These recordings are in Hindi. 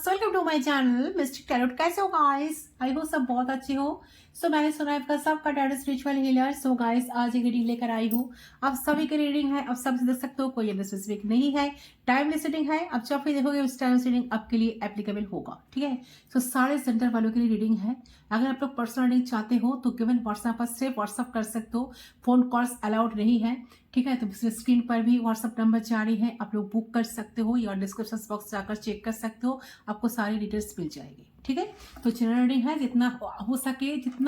Welcome to my channel mystic tarot. कैसे हो गाइस? आई होप सब बहुत अच्छे हो। मैंने सुना है आपका सबका टैरोट स्पिरिचुअल हीलर। गाइस आज एक रीडिंग लेकर आई हूँ। आप सभी की रीडिंग है, आप सब देख सकते हो, कोई अंदर स्पेसिफिक नहीं है। टाइमलेस रीडिंग है, आप जब भी देखोगे उस टाइम रीडिंग आपके लिए एप्लीकेबल होगा। ठीक है, सारे सेंटर वालों के लिए रीडिंग है। अगर आप लोग पर्सनल रीडिंग चाहते हो तो केवल व्हाट्सएप पर सिर्फ व्हाट्सएप कर सकते हो, फोन कॉल्स अलाउड नहीं है। ठीक है, तो स्क्रीन पर भी व्हाट्सएप नंबर जारी है, आप लोग बुक कर सकते हो या डिस्क्रिप्शन बॉक्स जाकर चेक कर सकते हो, आपको सारी डिटेल्स मिल जाएगी। ठीक है, तो जनरल रीडिंग है, जितना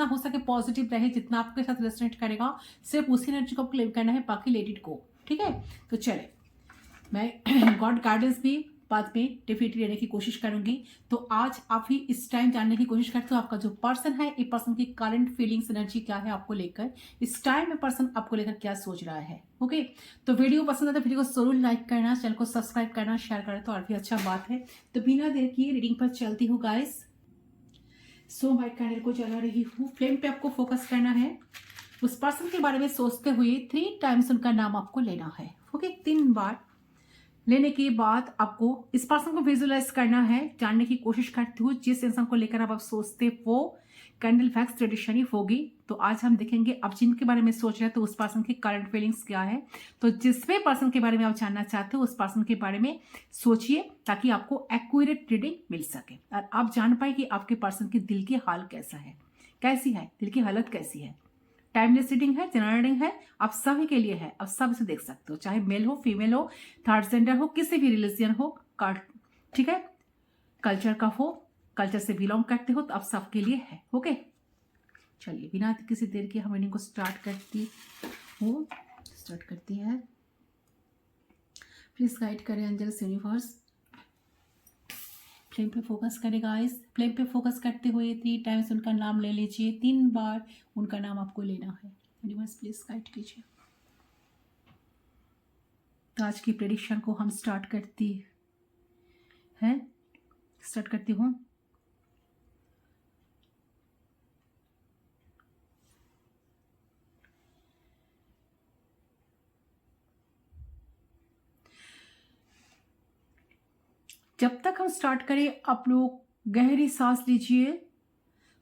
हो सके पॉजिटिव रहे, जितना आपके साथ रेजोनेट करेगा सिर्फ उसी एनर्जी को क्लेम करना है, बाकी लेट इट गो। ठीक है, तो चले, मैं गॉड गाइडेंस भी बाद में डेफिनेटली लेने की कोशिश करूंगी। तो आज आप ही इस टाइम जानने की कोशिश करते हो आपका जो पर्सन है, एक पर्सन की करंट फीलिंग्स एनर्जी क्या है आपको लेकर, इस टाइम में पर्सन आपको लेकर क्या सोच रहा है। ओके, तो वीडियो पसंद है तो वीडियो को जरूर लाइक करना, चैनल को सब्सक्राइब करना, शेयर करना तो और भी अच्छा बात है। तो बिना देर किए रीडिंग पर चलती हूँ गाइस। मैं कैंडल को जला रही हूँ, फ्लेम पे आपको फोकस करना है। उस पर्सन के बारे में सोचते हुए 3 टाइम्स उनका नाम आपको लेना है। ओके, 3 बार लेने के बाद आपको इस पर्सन को विजुअलाइज करना है, जानने की कोशिश करते हो जिस इंसान को लेकर आप सोचते वो कैंडल फैक्स ट्रेडिशन ही होगी। तो आज हम देखेंगे अब जिनके बारे में सोच रहे हैं तो उस पर्सन की करंट फीलिंग्स क्या है। तो जिसमें पर्सन के बारे में आप जानना चाहते हो उस पर्सन के बारे में सोचिए ताकि आपको एक्यूरेट रीडिंग मिल सके और आप जान पाए कि आपके पर्सन की दिल की हाल कैसा है, कैसी है, दिल की हालत कैसी है। टाइमलेस रीडिंग है, जनरल रीडिंग है, आप सभी के लिए है, आप सब इसे देख सकते हो, चाहे मेल हो, फीमेल हो, थर्ड जेंडर हो, किसी भी रिलीजन हो, ठीक है, कल्चर का हो, कल्चर से बिलोंग करते हो, तो आप सबके लिए है। ओके, चलिए बिना किसी देर के हम रीडिंग को स्टार्ट करती है। प्लीज गाइड करें एंजल्स यूनिवर्स। फ्लेम पे फोकस करें गाइस। फ्लेम पे फोकस करते हुए 3 टाइम्स उनका नाम ले लीजिए, 3 बार उनका नाम आपको लेना है। यूनिवर्स प्लीज गाइड कीजिए। तो आज की प्रेडिक्शन को हम स्टार्ट करती हूँ। जब तक हम स्टार्ट करें आप लोग गहरी सांस लीजिए,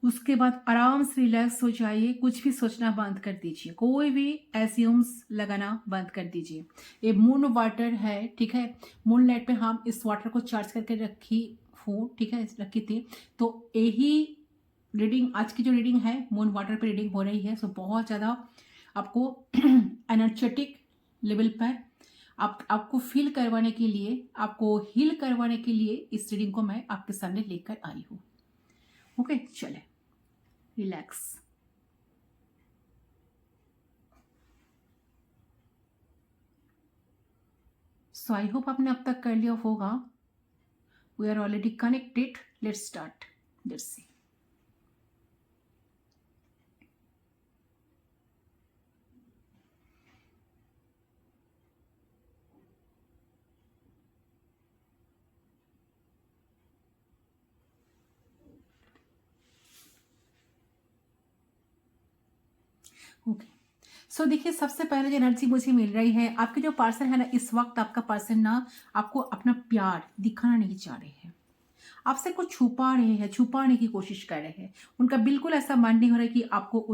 उसके बाद आराम से रिलैक्स हो जाइए, कुछ भी सोचना बंद कर दीजिए, कोई भी एज्यूम्स लगाना बंद कर दीजिए। ये मून वाटर है, ठीक है, मून लाइट पे हम इस वाटर को चार्ज करके रखी थी। तो यही रीडिंग, आज की जो रीडिंग है मून वाटर पे रीडिंग हो रही है। बहुत ज़्यादा आपको एनर्जेटिक लेवल पर आपको फील करवाने के लिए, आपको हील करवाने के लिए इस रीडिंग को मैं आपके सामने लेकर आई हूँ। ओके, चले, रिलैक्स। आई होप आपने अब तक कर लिया होगा। We are already connected, let's start, let's see. Okay, देखिए, सबसे पहले जो एनर्जी मुझे मिल रही है, आपके जो पर्सन है ना, इस वक्त आपका पर्सन ना आपको अपना प्यार दिखाना नहीं चाह रहे हैं, आपसे कुछ छुपाने की कोशिश कर रहे हैं। उनका बिल्कुल ऐसा मन नहीं हो रहा है कि आपको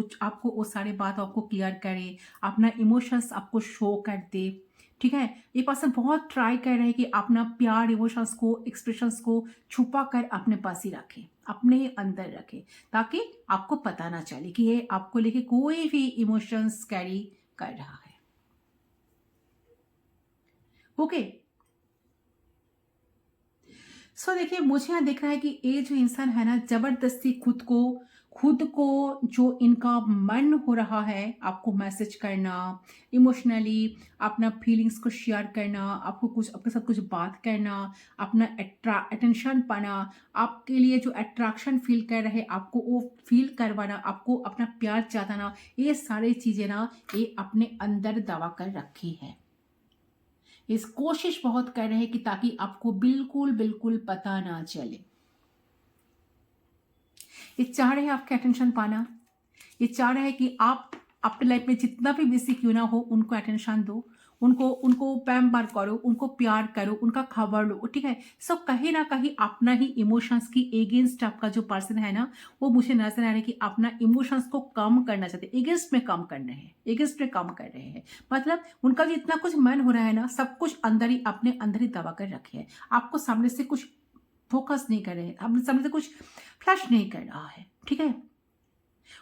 वो सारी बात आपको क्लियर करे, अपना इमोशंस आपको शो कर दे। ठीक है, ये पर्सन बहुत ट्राई कर रहे हैं कि अपना प्यार, इमोशंस को, एक्सप्रेशंस को छुपा कर अपने पास ही रखे, अपने ही अंदर रखे, ताकि आपको पता ना चले कि ये आपको लेके कोई भी इमोशंस कैरी कर रहा है। ओके, देखिए, मुझे यहाँ दिख रहा है कि ये जो इंसान है ना, जबरदस्ती खुद को जो इनका मन हो रहा है आपको मैसेज करना, इमोशनली अपना फीलिंग्स को शेयर करना, आपके साथ कुछ बात करना, अपना अटेंशन पाना, आपके लिए जो अट्रैक्शन फील कर रहे आपको वो फील करवाना, आपको अपना प्यार जताना, ये सारी चीजें ना ये अपने अंदर दबा कर रखी है। इस कोशिश बहुत कर रहे हैं कि ताकि आपको बिल्कुल पता ना चले। ये चाह रहे हैं आपके अटेंशन पाना, ये चाह रहे हैं कि आप अपने लाइफ में जितना भी बिजी क्यों ना हो उनको अटेंशन दो, उनको उनको पैम्पर करो, उनको प्यार करो, उनका खबर लो, ठीक है। सो कहीं ना कहीं अपना ही इमोशंस की एगेंस्ट आपका जो पर्सन है ना, वो मुझे नजर आ रहा है कि अपना इमोशंस को कम करना चाहते हैं, एगेंस्ट में कम कर रहे हैं, एगेंस्ट में कम कर रहे हैं। मतलब उनका जो इतना कुछ मन हो रहा है ना, सब कुछ अंदर ही, अपने अंदर ही दबा कर रखे हैं। आपको सामने से कुछ फोकस नहीं कर रहे हैं, अपने सामने से कुछ फ्लैश नहीं कर रहा है, ठीक है।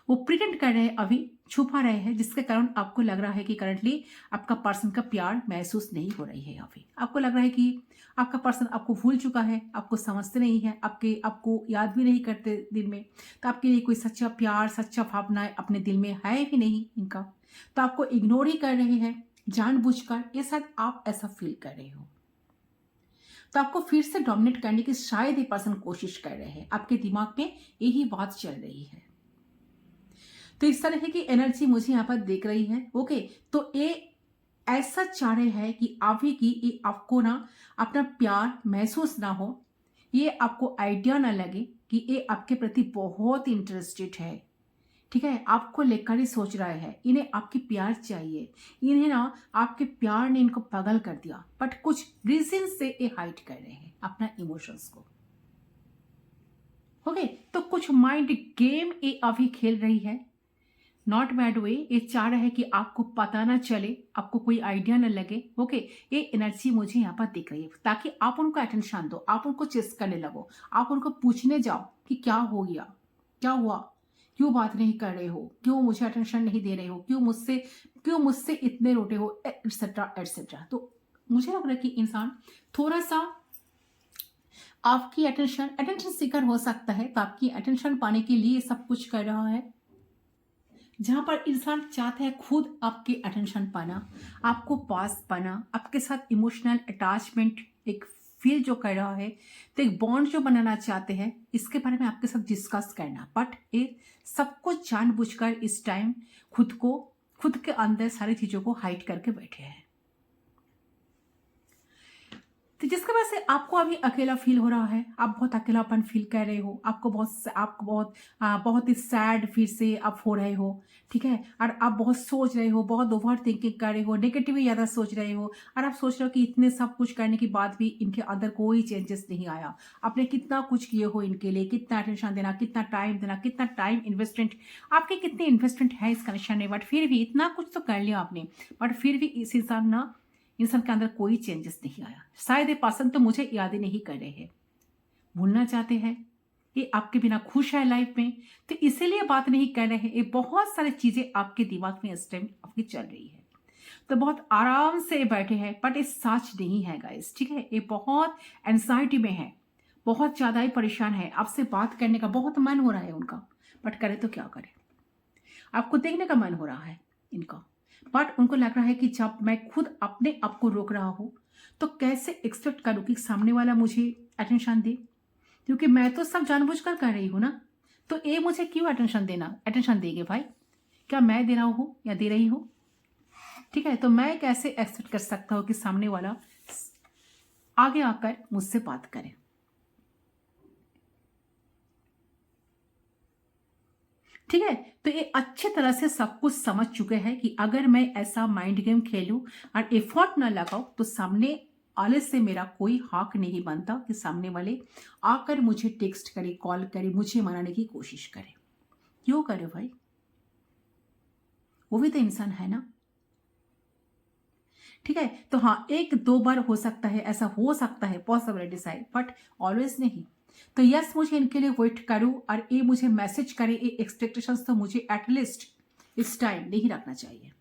वो प्रिटेंड कर रहे हैं, अभी छुपा रहे हैं, जिसके कारण आपको लग रहा है कि करंटली आपका पर्सन का प्यार महसूस नहीं हो रही है। अभी आपको लग रहा है कि आपका पर्सन आपको भूल चुका है, आपको समझते नहीं है, आपको याद भी नहीं करते दिन में। तो आपके लिए कोई सच्चा प्यार, सच्चा भावनाएं अपने दिल में है भी नहीं इनका। तो आपको इग्नोर ही कर रहे हैं जानबूझकर, ये शायद आप ऐसा फील कर रहे हो। तो आपको फिर से डोमिनेट करने की शायद ये पर्सन कोशिश कर रहे हैं, आपके दिमाग में यही बात चल रही है। तो इस तरह की एनर्जी मुझे यहाँ पर देख रही है। ओके, तो ये ऐसा चाह रहे हैं कि अभी की ये आपको ना अपना प्यार महसूस ना हो, ये आपको आइडिया ना लगे कि ये आपके प्रति बहुत इंटरेस्टेड है, ठीक है। आपको लेकर ही सोच रहे हैं, इन्हें आपकी प्यार चाहिए, इन्हें ना आपके प्यार ने इनको पागल कर दिया, बट कुछ रीजन से ये हाइड कर रहे हैं अपना इमोशंस को। ओके, तो कुछ माइंड गेम ये अभी खेल रही है, नॉट बैड वे। ये चाह रहा है कि आपको पता ना चले, आपको कोई आइडिया ना लगे। ओके, ये एनर्जी मुझे यहाँ पर दिख रही है, ताकि आप उनको अटेंशन दो, आप उनको चेस करने लगो, आप उनको पूछने जाओ कि क्या हो गया, क्या हुआ, क्यों बात नहीं कर रहे हो, क्यों मुझे अटेंशन नहीं दे रहे हो, क्यों मुझसे इतने रोटे हो, एटसेट्रा एटसेट्रा। तो मुझे लग रहा है कि इंसान थोड़ा सा आपकी अटेंशन सीकर हो सकता है, तो आपकी अटेंशन पाने के लिए सब कुछ कर रहा है। जहां पर इंसान चाहता है खुद आपके अटेंशन पाना, आपको पास पाना, आपके साथ इमोशनल अटैचमेंट एक फील जो कर रहा है, तो एक बॉन्ड जो बनाना चाहते हैं, इसके बारे में आपके साथ डिस्कस करना। बट ये सब कुछ जानबूझकर इस टाइम खुद के अंदर सारी चीजों को हाइड करके बैठे हैं। तो जिसकी वजह से आपको अभी अकेला फील हो रहा है, आप बहुत अकेलापन फील कर रहे हो, आपको बहुत ही सैड फिर से आप हो रहे हो, ठीक है। और आप बहुत सोच रहे हो, बहुत ओवर थिंकिंग कर रहे हो, नेगेटिव ज़्यादा सोच रहे हो, और आप सोच रहे हो कि इतने सब कुछ करने के बाद भी इनके अंदर कोई चेंजेस नहीं आया। आपने कितना कुछ किए हो इनके लिए, कितना अटेंशन देना, कितना टाइम देना, कितना टाइम इन्वेस्टमेंट, आपके कितने इन्वेस्टमेंट है इस कनेक्शन में, बट फिर भी इतना कुछ तो कर लिया आपने, बट फिर भी इस इंसान के अंदर कोई चेंजेस नहीं आया। शायद ये पर्सन तो मुझे याद ही नहीं कर रहे हैं, भूलना चाहते हैं, ये आपके बिना खुश है लाइफ में, तो इसीलिए बात नहीं कर रहे हैं। ये बहुत सारी चीजें आपके दिमाग में इस टाइम आपकी चल रही है, तो बहुत आराम से बैठे हैं, बट ये सच नहीं है गाइस, ठीक है। ये बहुत एंजाइटी में है, बहुत ज्यादा ही परेशान है, आपसे बात करने का बहुत मन हो रहा है उनका, बट करे तो क्या करे, आपको देखने का मन हो रहा है इनका, बट उनको लग रहा है कि जब मैं खुद अपने आप को रोक रहा हूं, तो कैसे एक्सपेक्ट करूं कि सामने वाला मुझे अटेंशन दे, क्योंकि मैं तो सब जानबूझकर कर रही हूं ना। तो ये मुझे क्यों अटेंशन देंगे भाई, क्या मैं दे रहा हूं या दे रही हूं, ठीक है। तो मैं कैसे एक्सपेक्ट कर सकता हूं कि सामने वाला आगे आकर मुझसे बात करे। ठीक है, तो ये अच्छे तरह से सब कुछ समझ चुके हैं कि अगर मैं ऐसा माइंड गेम खेलूं और एफर्ट ना लगाऊं, तो सामने वाले से मेरा कोई हक नहीं बनता कि सामने वाले आकर मुझे टेक्स्ट करे, कॉल करे, मुझे मनाने की कोशिश करे। क्यों करे भाई, वो भी तो इंसान है ना, ठीक है। तो हाँ, एक दो बार हो सकता है, ऐसा हो सकता है, पॉसिबिलिटीज है, बट ऑलवेज नहीं। तो यस, मुझे इनके लिए वेट करूं और ये मुझे मैसेज करे, ये एक्सपेक्टेशंस तो मुझे एटलीस्ट इस टाइम नहीं रखना चाहिए।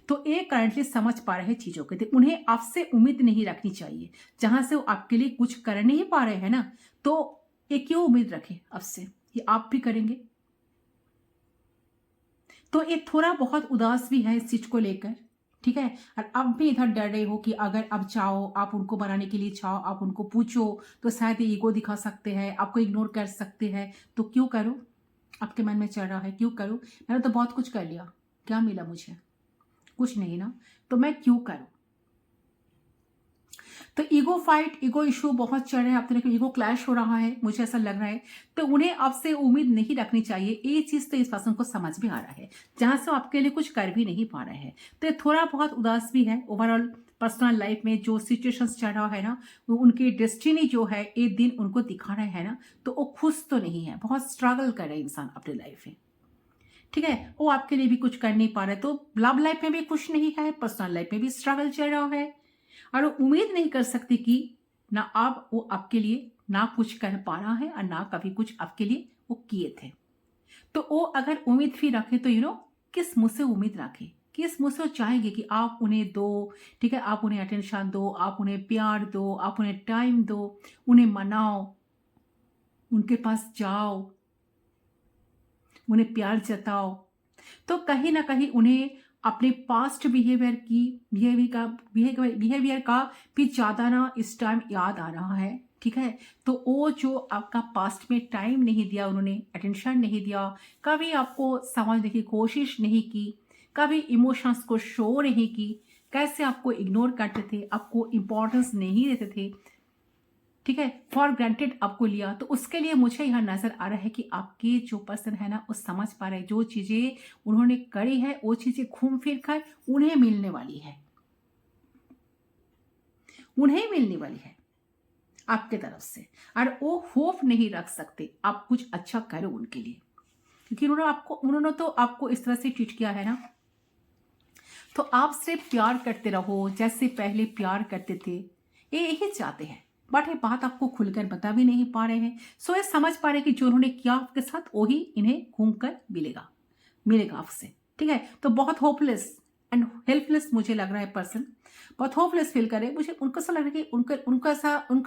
तो ये करंटली समझ पा रहे हैं चीजों के, तो उन्हें आपसे उम्मीद नहीं रखनी चाहिए। जहां से वो आपके लिए कुछ कर नहीं पा रहे हैं ना, तो ये क्यों उम्मीद रखे आपसे, ये आप भी करेंगे। तो ये थोड़ा बहुत उदास भी है इस चीज को लेकर, ठीक है। और अब भी इधर डर रहे हो कि अगर अब चाहो, आप उनको बनाने के लिए चाहो, आप उनको पूछो, तो शायद ये ईगो दिखा सकते हैं, आपको इग्नोर कर सकते हैं। तो क्यों करूं, आपके मन में चल रहा है, क्यों करूं, मैंने तो बहुत कुछ कर लिया, क्या मिला मुझे, कुछ नहीं ना, तो मैं क्यों करूं। तो ईगो फाइट, ईगो इशू बहुत चल रहे हैं, आप तरह ईगो क्लैश हो रहा है, मुझे ऐसा लग रहा है। तो उन्हें आपसे उम्मीद नहीं रखनी चाहिए, ये चीज तो इस पर्सन को समझ भी आ रहा है, जहां से आपके लिए कुछ कर भी नहीं पा रहे हैं। तो ये थोड़ा बहुत उदास भी है, ओवरऑल पर्सनल लाइफ में जो सिचुएशंस चल रहा है ना, वो उनकी डेस्टिनी जो है एक दिन उनको दिखा रहे हैं ना, तो वो खुश तो नहीं है, बहुत स्ट्रगल कर रहे हैं इंसान अपनी लाइफ में। ठीक है, वो आपके लिए भी कुछ कर नहीं पा रहे, तो लव लाइफ में भी खुश नहीं है, पर्सनल लाइफ में भी स्ट्रगल चल रहा है, और वो उम्मीद नहीं कर सकती कि ना आप वो आपके लिए ना कुछ कर पा रहा है और ना कभी कुछ आपके लिए वो किए थे। तो वो अगर उम्मीद भी रखे तो किस मुंह से उम्मीद रखे, किस मुंह से वो चाहेंगे कि आप उन्हें दो। ठीक है, आप उन्हें अटेंशन दो, आप उन्हें प्यार दो, आप उन्हें टाइम दो, उन्हें मनाओ, उनके पास जाओ, उन्हें प्यार जताओ। तो कहीं ना कहीं उन्हें अपने पास्ट बिहेवियर का भी ज़्यादा ना इस टाइम याद आ रहा है। ठीक है, तो वो जो आपका पास्ट में टाइम नहीं दिया, उन्होंने अटेंशन नहीं दिया, कभी आपको समझने की कोशिश नहीं की, कभी इमोशंस को शो नहीं की, कैसे आपको इग्नोर करते थे, आपको इम्पोर्टेंस नहीं देते थे। ठीक है, फॉर ग्रांटेड आपको लिया, तो उसके लिए मुझे यहाँ नजर आ रहा है कि आपके जो पर्सन है ना, वो समझ पा रहे हैं जो चीजें उन्होंने करी है वो चीजें घूम फिर कर उन्हें मिलने वाली है, उन्हें मिलने वाली है आपके तरफ से, और वो होप नहीं रख सकते आप कुछ अच्छा करो उनके लिए, क्योंकि उन्होंने तो आपको इस तरह से ट्रीट किया है ना। तो आप सिर्फ प्यार करते रहो जैसे पहले प्यार करते थे, ये यही चाहते हैं, बट ये बात आपको खुलकर बता भी नहीं पा रहे हैं। सो ये समझ पा रहे हैं कि जो उन्होंने किया आपके साथ वही इन्हें घूमकर मिलेगा आपसे। ठीक है, तो बहुत होपलेस एंड हेल्पलेस मुझे लग रहा है पर्सन, बहुत होपलेस फील करे मुझे। उनको सा लग रहा है कि उनका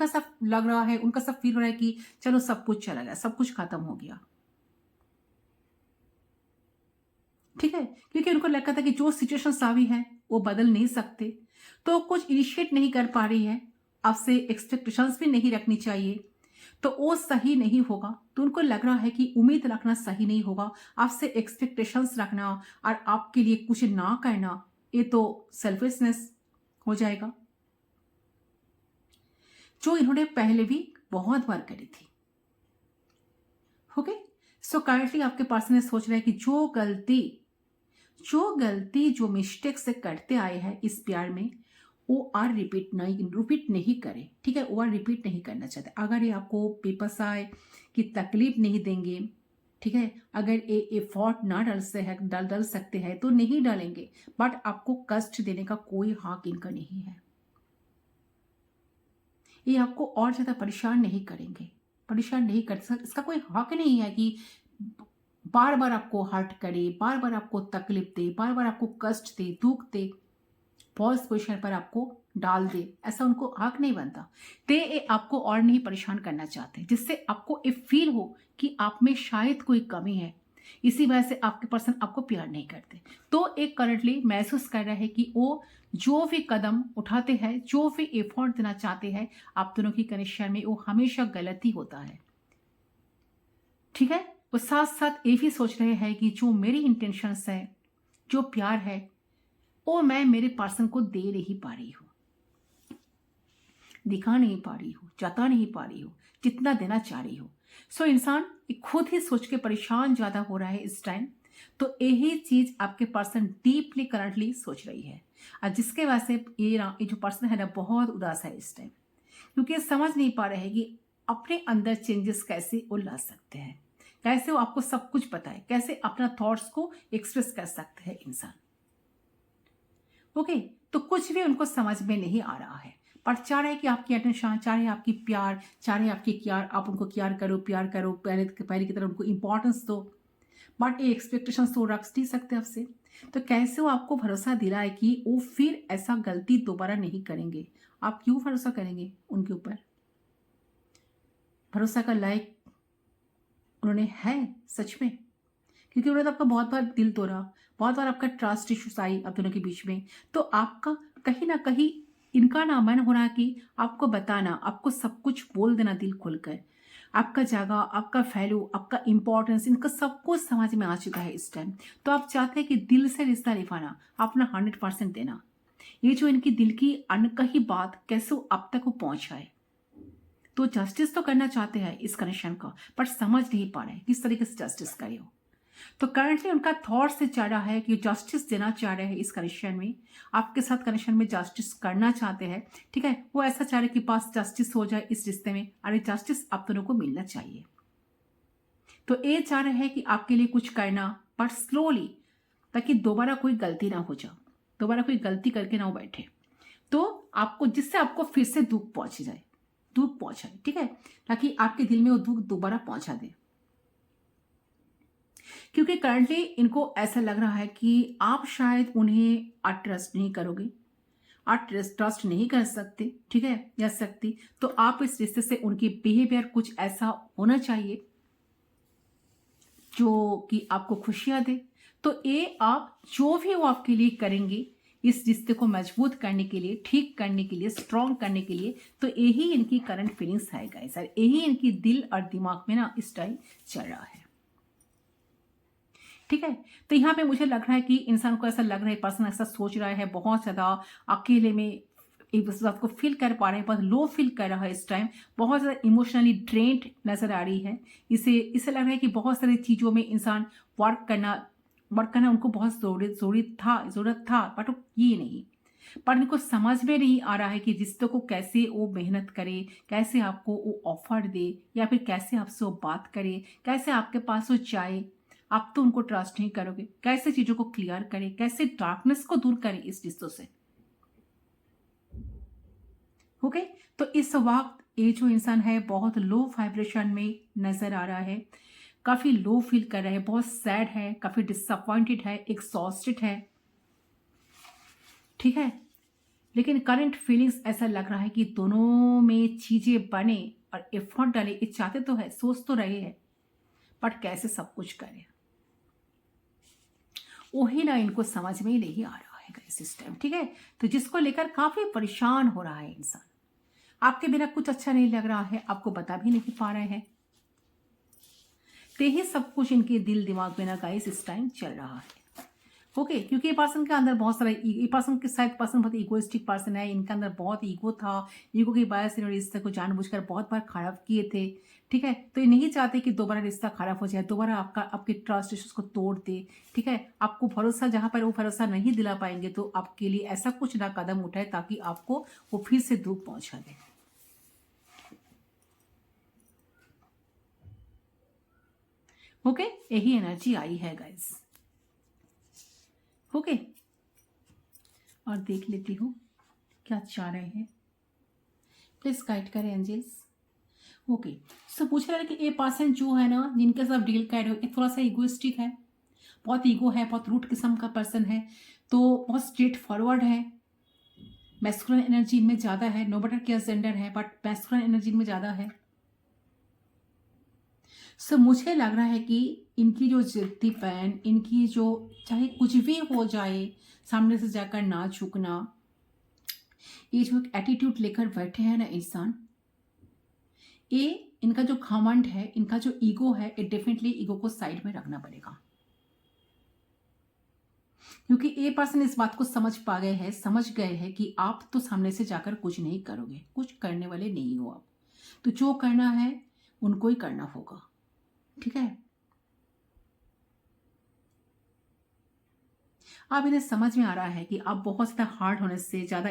सा लग रहा है, उनका सब फील हो रहा है कि चलो सब कुछ चला गया, सब कुछ खत्म हो गया। ठीक है, क्योंकि उनको लगता था कि जो सिचुएशन अभी है वो बदल नहीं सकते, तो कुछ इनिशिएट नहीं कर पा रही है, आपसे एक्सपेक्टेशंस भी नहीं रखनी चाहिए, तो वो सही नहीं होगा। तो उनको लग रहा है कि उम्मीद रखना सही नहीं होगा, आपसे एक्सपेक्टेशंस रखना और आपके लिए कुछ ना करना, ये तो सेल्फिशनेस हो जाएगा, जो इन्होंने पहले भी बहुत बार करी थी। ओके, सो करंटली आपके पर्सन सोच रहे हैं कि जो गलती जो मिस्टेक से करते आए हैं इस प्यार में, वो और रिपीट नहीं करे। ठीक है, वो और रिपीट नहीं करना चाहते। अगर ये आपको पेपर्स आए कि तकलीफ नहीं देंगे, ठीक है, अगर ये एफर्ट ना डाल सकते हैं तो नहीं डालेंगे, बट आपको कष्ट देने का कोई हक इनका नहीं है। ये आपको और ज्यादा परेशान नहीं करेंगे, परेशान नहीं कर सकते, इसका कोई हक नहीं है कि बार बार आपको हर्ट करे, बार बार आपको तकलीफ दे, बार बार आपको कष्ट दे, दुख दे, पॉज पोजिशन पर आपको डाल दे, ऐसा उनको हक नहीं बनता। ते ये आपको और नहीं परेशान करना चाहते, जिससे आपको ये फील हो कि आप में शायद कोई कमी है, इसी वजह से आपके पर्सन आपको प्यार नहीं करते। तो एक करंटली महसूस कर रहे हैं कि वो जो भी कदम उठाते हैं, जो भी एफर्ट देना चाहते हैं आप दोनों की कनेक्शन में, वो हमेशा गलती होता है। ठीक है, वो साथ साथ ये भी सोच रहे हैं कि जो मेरी इंटेंशंस है, जो प्यार है, वो मैं मेरे पर्सन को दे नहीं पा रही हूँ, दिखा नहीं पा रही हूँ, जता नहीं पा रही हूँ जितना देना चाह रही हूँ। सो इंसान खुद ही सोच के परेशान ज्यादा हो रहा है इस टाइम। तो यही चीज आपके पर्सन डीपली करंटली सोच रही है, और जिसके वजह से ये जो पर्सन है ना बहुत उदास है इस टाइम, क्योंकि समझ नहीं पा रहे हैं कि अपने अंदर चेंजेस कैसे वो ला सकते हैं, कैसे वो आपको सब कुछ बताए, कैसे अपना थॉट्स को एक्सप्रेस कर सकते हैं इंसान। ओके, तो कुछ भी उनको समझ में नहीं आ रहा है, पर चाह रहे कि आपकी अटेंशन, चाह रहे आपकी प्यार, चाह रहे आपकी केयर, आप उनको केयर करो, प्यार करो, पहले की तरह उनको इंपॉर्टेंस दो, बट ये एक्सपेक्टेशंस तो रख नहीं सकते आपसे। तो कैसे वो आपको भरोसा दिलाए कि वो फिर ऐसा गलती दोबारा नहीं करेंगे। आप क्यों भरोसा करेंगे उनके ऊपर? भरोसा का लायक उन्होंने है सच में? क्योंकि उन्होंने तो आपका बहुत बार दिल तोड़ा, बहुत बार आपका ट्रस्ट इश्यूज आई आप दोनों के बीच में, तो आपका कहीं ना कहीं इनका ना मन हो रहा कि आपको बताना, आपको सब कुछ बोल देना दिल खोलकर, आपका जगह, आपका वैल्यू, आपका इंपॉर्टेंस, इनका सब कुछ समझ में आ चुका है इस टाइम। तो आप चाहते हैं कि दिल से रिश्ता निभाना, अपना 100% देना। ये जो इनकी दिल की अनकही बात कैसे अब तक वो पहुंचाए, तो जस्टिस तो करना चाहते हैं इस कनेक्शन का, पर समझ नहीं पा रहे किस तरीके से जस्टिस करे हो। तो करंटली उनका थॉट से चाह रहा है कि जस्टिस देना चाह रहे हैं इस कनेक्शन में, आपके साथ कनेक्शन में जस्टिस करना चाहते हैं, ठीक है। वो ऐसा चाह रहे कि पास जस्टिस हो जाए इस रिश्ते में, अरे जस्टिस आप दोनों को मिलना चाहिए। तो ये चाह रहे हैं कि आपके लिए कुछ करना, पर स्लोली, ताकि दोबारा कोई गलती ना हो जाए, दोबारा कोई गलती करके ना वो बैठे, तो आपको, जिससे आपको फिर से दुख पहुंच जाए, दुख पहुंचाए, ठीक है, ताकि आपके दिल में वो दुख दोबारा पहुंचा दे। क्योंकि करंटली इनको ऐसा लग रहा है कि आप शायद उन्हें ट्रस्ट नहीं करोगे, आप ट्रस्ट नहीं कर सकते, ठीक है, या सकती, तो आप इस रिश्ते से उनकी बिहेवियर कुछ ऐसा होना चाहिए जो कि आपको खुशियां दे। तो ये आप जो भी वो आपके लिए करेंगे इस रिश्ते को मजबूत करने के लिए, ठीक करने के लिए, स्ट्रॉन्ग करने के लिए, तो यही इनकी करंट फीलिंग्स है गाइस, यही इनकी दिल और दिमाग में ना इस टाइम चल रहा है, ठीक है। तो यहाँ पे मुझे लग रहा है कि इंसान को ऐसा लग रहा है, पर्सन ऐसा सोच रहा है, बहुत ज़्यादा अकेले में इस बात को फील कर पा रहे हैं, बहुत लो फील कर रहा है इस टाइम, बहुत ज़्यादा इमोशनली ड्रेन्ड नजर आ रही है। इसे लग रहा है कि बहुत सारी चीज़ों में इंसान वर्क करना उनको बहुत ज़रूरत था, बट वो ये नहीं, पर उनको समझ में नहीं आ रहा है कि रिश्तों को कैसे वो मेहनत करे, कैसे आपको वो ऑफर दे, या फिर कैसे आपसे वो बात करे, कैसे आपके पास वो जाए। आप तो उनको ट्रस्ट नहीं करोगे, कैसे चीज़ों को क्लियर करें, कैसे डार्कनेस को दूर करें इस रिश्तों से, ओके। तो इस वक्त ये जो इंसान है बहुत लो वाइब्रेशन में नजर आ रहा है, काफी लो फील कर रहा है, बहुत सैड है, काफी डिसअपॉइंटेड है, एग्जॉस्टेड है, ठीक है। लेकिन करंट फीलिंग्स ऐसा लग रहा है कि दोनों में चीजें बने और एफर्ट डाले, ये चाहते तो है, सोच तो रहे हैं, बट कैसे सब कुछ करें वही ना इनको समझ में ही नहीं आ रहा है गाइस इस टाइम, ठीक है। तो जिसको लेकर काफी परेशान हो रहा है इंसान, आपके बिना कुछ अच्छा नहीं लग रहा है, आपको बता भी नहीं पा रहे हैं, तो यही सब कुछ इनके दिल दिमाग में ना गाइस इस टाइम चल रहा है, ओके। क्योंकि ये पर्सन के अंदर बहुत सारा, ये पर्सन के शायद पर्सन बहुत ईगोइस्टिक पर्सन है, इनके अंदर बहुत ईगो था, ईगो की वजह से इन्होंने रिश्ते को जानबूझकर बहुत बार खराब किए थे, ठीक है। तो ये नहीं चाहते कि दोबारा रिश्ता खराब हो जाए, दोबारा आपके ट्रस्ट इश्यूज को तोड़ दे, ठीक है। आपको भरोसा, जहां पर वो भरोसा नहीं दिला पाएंगे, तो आपके लिए ऐसा कुछ ना कदम उठाए ताकि आपको वो फिर से दुख पहुंचा दे, ओके। यही एनर्जी आई है गाइस, ओके। और देख लेती हूँ क्या चाह रहे हैं, प्लीज गाइड करें एंजल्स, ओके। सो पूछ रहा है कि ये पर्सन जो है ना, जिनके साथ डील कर रहे हो, ये थोड़ा सा इगोइस्टिक है, बहुत ईगो है, बहुत रूट किस्म का पर्सन है, तो बहुत स्ट्रेट फॉरवर्ड है, मैस्कुलिन एनर्जी इनमें ज़्यादा है, नो मैटर क्या जेंडर है, बट मैस्कुलिन एनर्जी इनमें ज़्यादा है। सो मुझे लग रहा है कि इनकी जो जिद्दीपन, इनकी जो, चाहे कुछ भी हो जाए सामने से जाकर ना झुकना, ये जो एक एटीट्यूड लेकर बैठे हैं ना इंसान, ये इनका जो घमंड है, इनका जो ईगो है, ये डेफिनेटली ईगो को साइड में रखना पड़ेगा, क्योंकि ये पर्सन इस बात को समझ गए हैं कि आप तो सामने से जाकर कुछ नहीं करोगे, कुछ करने वाले नहीं हो आप, तो जो करना है उनको ही करना होगा, ठीक है। अब इन्हें समझ में आ रहा है कि आप बहुत ज़्यादा हार्ड होने से, ज़्यादा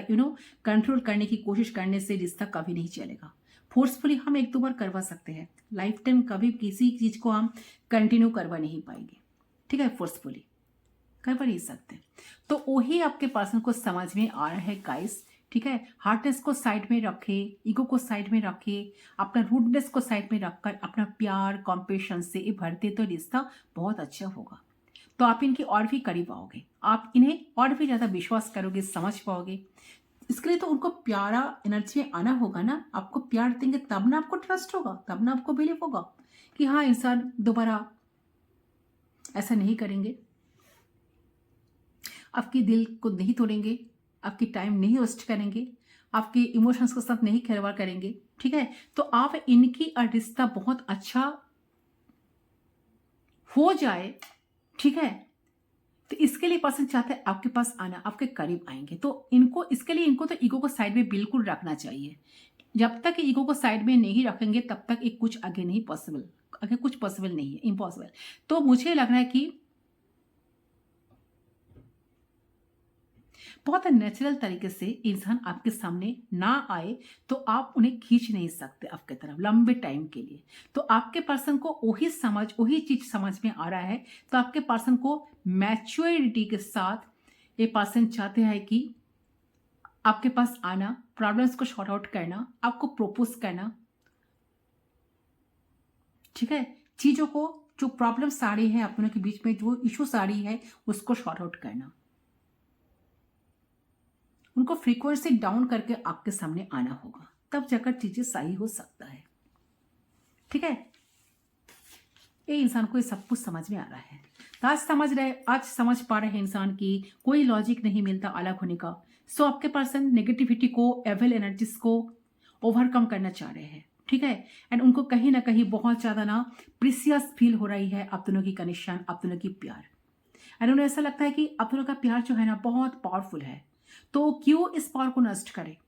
कंट्रोल करने की कोशिश करने से रिश्ता कभी नहीं चलेगा। फोर्सफुली हम एक दो बार करवा सकते हैं, लाइफ टाइम कभी किसी चीज़ को हम कंटिन्यू करवा नहीं पाएंगे, ठीक है, फोर्सफुली करवा नहीं सकते। तो वही आपके पर्सन को समझ में आ रहा है गाइस, ठीक है। हार्डनेस को साइड में रखे, ईगो को साइड में रखे, अपना रूडनेस को साइड में रखकर अपना प्यार कॉम्पेशन से ये भरते तो रिश्ता बहुत अच्छा होगा, तो आप इनके और भी करीब आओगे, आप इन्हें और भी ज़्यादा विश्वास करोगे, समझ पाओगे। इसके लिए तो उनको प्यारा एनर्जी में आना होगा ना, आपको प्यार देंगे तब ना आपको ट्रस्ट होगा, तब ना आपको बिलीव होगा कि हाँ इंसान दोबारा ऐसा नहीं करेंगे, आपके दिल को नहीं तोड़ेंगे, आपकी टाइम नहीं वेस्ट करेंगे, आपके इमोशंस के साथ नहीं खिलवाड़ करेंगे, ठीक है। तो आप इनकी रिश्ता बहुत अच्छा हो जाए, ठीक है। तो इसके लिए पर्सन चाहते हैं आपके पास आना, आपके करीब आएंगे, तो इनको, इसके लिए इनको तो ईगो को साइड में बिल्कुल रखना चाहिए। जब तक ईगो को साइड में नहीं रखेंगे तब तक एक कुछ आगे नहीं पॉसिबल अगर कुछ पॉसिबल नहीं है, इम्पॉसिबल। तो मुझे लग रहा है कि बहुत नेचुरल तरीके से इंसान आपके सामने ना आए तो आप उन्हें खींच नहीं सकते आपके तरफ लंबे टाइम के लिए। तो आपके पर्सन को वही चीज समझ में आ रहा है। तो आपके पर्सन को मैच्योरिटी के साथ ये पर्सन चाहते हैं कि आपके पास आना, प्रॉब्लम्स को शॉर्ट आउट करना, आपको प्रपोज करना, ठीक है, चीजों को, जो प्रॉब्लम्स आ रही है आप दोनों के बीच में, जो इश्यूज आ रही है उसको शॉर्ट आउट करना, उनको फ्रीक्वेंसी डाउन करके आपके सामने आना होगा, तब जाकर चीजें सही हो सकता है। ठीक है, ये इंसान को ये सब कुछ समझ में आ रहा है। तो आज समझ पा रहे हैं इंसान की कोई लॉजिक नहीं मिलता अलग होने का। सो आपके पर्सन नेगेटिविटी को, एविल एनर्जीज को ओवरकम करना चाह रहे हैं। ठीक है, एंड उनको कहीं ना कहीं बहुत ज्यादा ना प्रीसियस फील हो रही है आप दोनों की कनेक्शन, आप दोनों की प्यार। एंड उन्हें ऐसा लगता है कि आप दोनों का प्यार जो है ना बहुत पावरफुल है, तो क्यों इस पावर को नष्ट करे।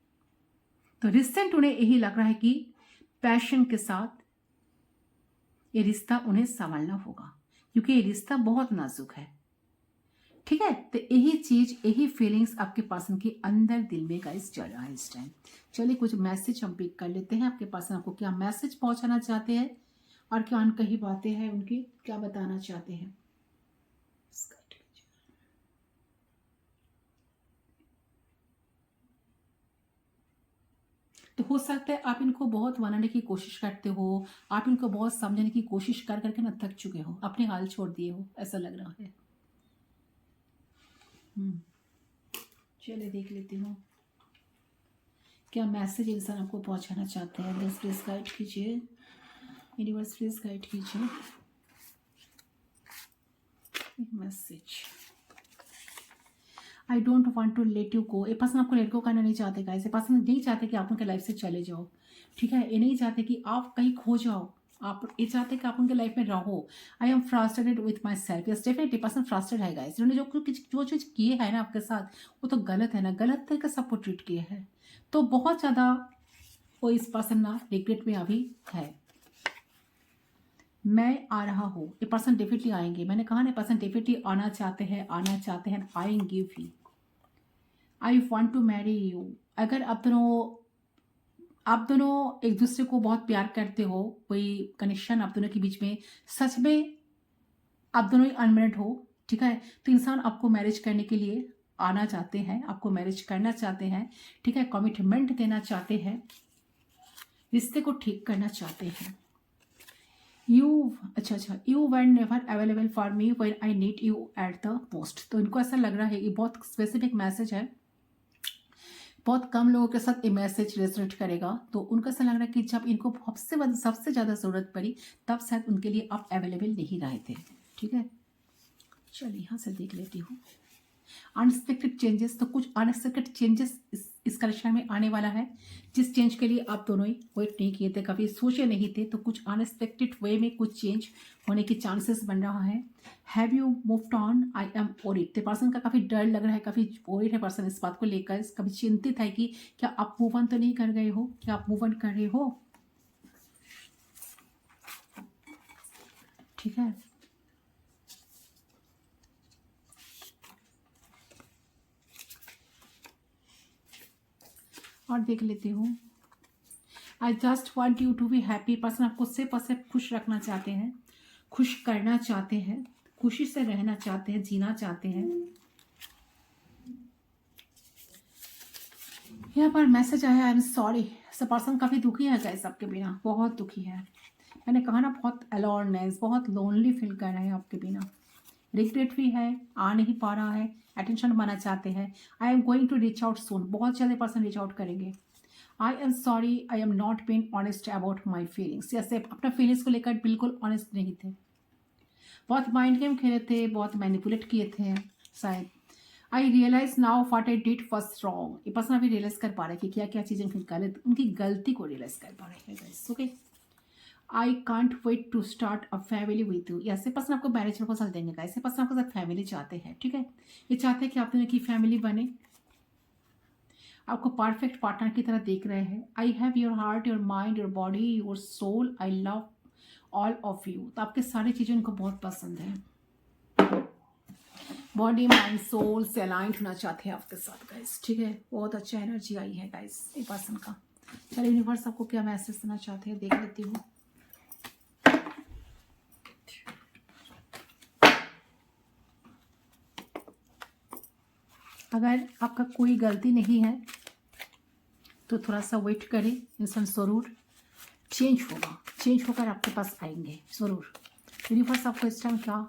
तो रिसेंट उन्हें यही लग रहा है कि पैशन के साथ ये रिश्ता उन्हें संभालना होगा, क्योंकि ये रिश्ता बहुत नाजुक है। ठीक है, तो यही चीज, यही फीलिंग्स आपके पर्सन के अंदर दिल में गाइस चल रहा है इस टाइम। चलिए कुछ मैसेज हम पिक कर लेते हैं। आपके पर्सन आपको क्या मैसेज पहुंचाना चाहते हैं और क्या अनकही बातें हैं उनकी, क्या बताना चाहते हैं। तो हो सकता है आप इनको बहुत मनाने की कोशिश करते हो, आप इनको बहुत समझने की कोशिश कर करके ना थक चुके हो, अपने हाल छोड़ दिए हो, ऐसा लग रहा है। चलिए देख लेती हूँ क्या मैसेज इंसान आपको पहुंचाना चाहते हैं। बस प्लीज गाइड कीजिए, यूनिवर्स प्लीज गाइड कीजिए message. I don't want to let you go. ये पर्सन आपको लेट गो करना नहीं चाहते गाइस। ये पर्सन नहीं चाहते कि आप उनके लाइफ से चले जाओ। ठीक है, ये नहीं चाहते कि आप कहीं खो जाओ, आप ये चाहते कि आप उनके लाइफ में रहो। I am frustrated with my self. Yes definitely person frustrate है गाइस। उन्होंने जो चीज़ किए है ना आपके साथ, वो तो गलत है ना, गलत तरीके से आपको ट्रीट किए हैं। तो बहुत ज़्यादा वो इस पर्सन ना रिग्रेट में अभी है। मैं आ रहा हूँ, ये पर्सन डेफिनेटली आएंगे। मैंने कहा ना, पर्सन डेफिनेटली आना चाहते हैं, आएंगे भी। I want to marry you. अगर आप दोनों एक दूसरे को बहुत प्यार करते हो, कोई कनेक्शन आप दोनों के बीच में सच में आप दोनों ही अनमेरिड हो, ठीक है, तो इंसान आपको मैरिज करने के लिए आना चाहते हैं, आपको मैरिज करना चाहते हैं। ठीक है, कमिटमेंट देना चाहते हैं, रिश्ते को ठीक करना चाहते हैं। You were never available for me when I need you at the most. तो इनको ऐसा लग रहा है, ये बहुत स्पेसिफिक मैसेज है, बहुत कम लोगों के साथ ये मैसेज रेजोनेट करेगा। तो उनको ऐसा लग रहा है कि जब इनको सबसे ज़्यादा ज़रूरत पड़ी तब शायद उनके लिए आप अवेलेबल नहीं रहे थे। ठीक है, चलिए यहाँ से देख लेती हूँ अनएक्सपेक्टेड चेंजेस। तो कुछ अनएक्सपेक्टेड चेंजेस इस कलेक्शन में आने वाला है, जिस चेंज के लिए आप दोनों ही वेट नहीं किए थे, कभी सोचे नहीं थे। तो कुछ अनएक्सपेक्टेड वे में कुछ चेंज होने के चांसेस बन रहा है। Have you moved on? I am worried. तो पर्सन का काफ़ी डर लग रहा है, काफ़ी वरीड है पर्सन इस बात को लेकर, कभी चिंतित है कि क्या आप मूव ऑन तो नहीं कर गए हो, क्या आप मूव ऑन कर रहे हो। ठीक है, और देख लेती हूँ I just want you to be happy. Person आपको सिर्फ और सिर्फ खुश रखना चाहते हैं, खुश करना चाहते हैं, खुशी से रहना चाहते हैं, जीना चाहते हैं। यहाँ पर मैसेज आया आई एम सॉरी। सब पर्सन काफ़ी दुखी है गाइस आपके बिना, बहुत दुखी है। मैंने कहा ना, बहुत अलोननेस, बहुत लोनली फील कर रहे हैं आपके बिना। रिग्रेट भी है, आ नहीं पा रहा है, अटेंशन पाना चाहते हैं। I am going to reach out soon. बहुत ज़्यादा पर्सन रीच आउट करेंगे। I am sorry, I am not been honest about my feelings. जैसे अपना फीलिंग्स को लेकर बिल्कुल ऑनेस्ट नहीं थे, बहुत माइंड गेम खेले थे, बहुत मैनिपुलेट किए थे शायद। I realise now what I did first wrong. ये पर्सन अभी रियलाइज कर पा रहे हैं कि क्या क्या चीज़ें उनकी गलती को रियलाइज कर पा रहे हैं guys. Okay, I can't wait to start a family with you. ऐसे पर्सन आपको मैरिज प्रपोजल देंगे गाइस। ऐसे पर्सन आपके साथ फैमिली चाहते हैं। ठीक है, ये चाहते हैं कि आप दोनों की फैमिली बने, आपको परफेक्ट पार्टनर की तरह देख रहे हैं। I have your heart, your mind, your body, your soul. I love all of you. तो आपके सारी चीज़ें उनको बहुत पसंद है। बॉडी माइंड सोल से अलाइंड होना चाहते हैं आपके साथ गाइस, ठीक है। बहुत अच्छा एनर्जी आई है गाइस ये पर्सन का। चलिए यूनिवर्स आपको क्या मैसेज देना चाहते हैं देख लेती हूँ। अगर आपका कोई गलती नहीं है तो थोड़ा सा वेट करें, इंसान ज़रूर चेंज होगा, चेंज होकर आपके पास आएंगे ज़रूर। यूनिवर्स आपको इस टाइम क्या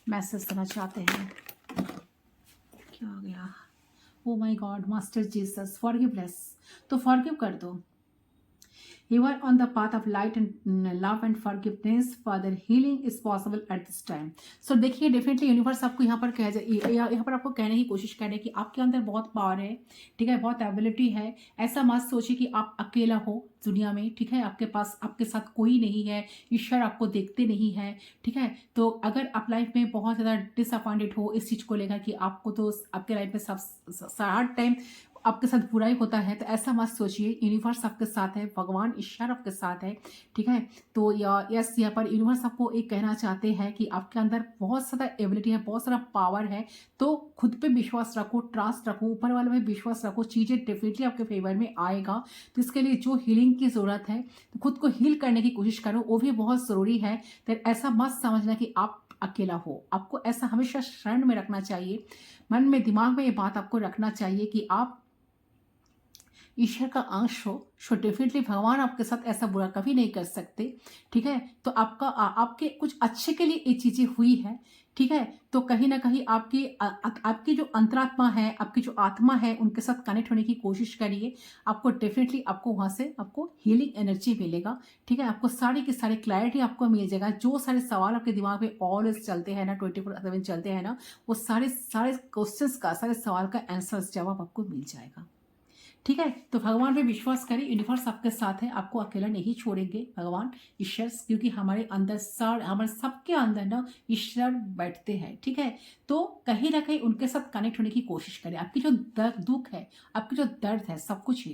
मैसेज देना चाहते हैं, क्या आ गया। Oh my God, master Jesus forgiveness. तो फॉरगिव कर दो। You are on the path of light and love and forgiveness. Father, healing is possible at this time. So देखिए डेफिनेटली यूनिवर्स आपको यहाँ पर यहाँ पर आपको कहने की कोशिश कर रहे हैं कि आपके अंदर बहुत पावर है, ठीक है, बहुत एबिलिटी है। ऐसा मत सोचिए कि आप अकेला हो दुनिया में, ठीक है। आपके पास आपके साथ कोई नहीं है, ईश्वर आपको देखते नहीं है, ठीक है। तो अगर आप लाइफ में बहुत ज़्यादा डिसअपॉइंटेड हो इस चीज़ को लेकर कि आपको तो आपके लाइफ में सब हर टाइम आपके साथ बुरा ही होता है, तो ऐसा मत सोचिए। यूनिवर्स आपके साथ है, भगवान ईश्वर आपके साथ है, ठीक है। तो यस यहाँ पर यूनिवर्स आपको एक कहना चाहते हैं कि आपके अंदर बहुत ज़्यादा एबिलिटी है, बहुत सारा पावर है। तो खुद पे विश्वास रखो, ट्रस्ट रखो, ऊपर वाले में विश्वास रखो, चीज़ें डेफिनेटली आपके फेवर में आएगा। तो इसके लिए जो हीलिंग की ज़रूरत है तो खुद को हील करने की कोशिश करो, वो भी बहुत ज़रूरी है। तो ऐसा मत समझना कि आप अकेला हो, आपको ऐसा हमेशा शरण में रखना चाहिए, मन में दिमाग में ये बात आपको रखना चाहिए कि आप ईश्वर का अंश हो। सो डेफिनेटली भगवान आपके साथ ऐसा बुरा कभी नहीं कर सकते, ठीक है। तो आपके कुछ अच्छे के लिए ये चीज़ें हुई है, ठीक है। तो कहीं ना कहीं आपकी जो अंतरात्मा है, आपकी जो आत्मा है, उनके साथ कनेक्ट होने की कोशिश करिए। आपको डेफिनेटली आपको वहाँ से आपको हीलिंग एनर्जी मिलेगा, ठीक है। आपको सारी की सारी क्लैरिटी आपको मिल जाएगा। जो सारे सवाल आपके दिमाग में ऑलवेज चलते हैं ना, 24/7 चलते हैं ना, वो सारे सारे क्वेश्चंस का, सारे सवाल का आंसर जवाब आपको मिल जाएगा, ठीक है। तो भगवान पे विश्वास करें, यूनिवर्स आपके साथ है, आपको अकेला नहीं छोड़ेंगे भगवान ईश्वर, क्योंकि हमारे अंदर हमारे सबके अंदर ना ईश्वर बैठते हैं, ठीक है। तो कहीं ना कहीं उनके साथ कनेक्ट होने की कोशिश करें। आपकी जो दुख है, आपकी जो दर्द है, सब कुछ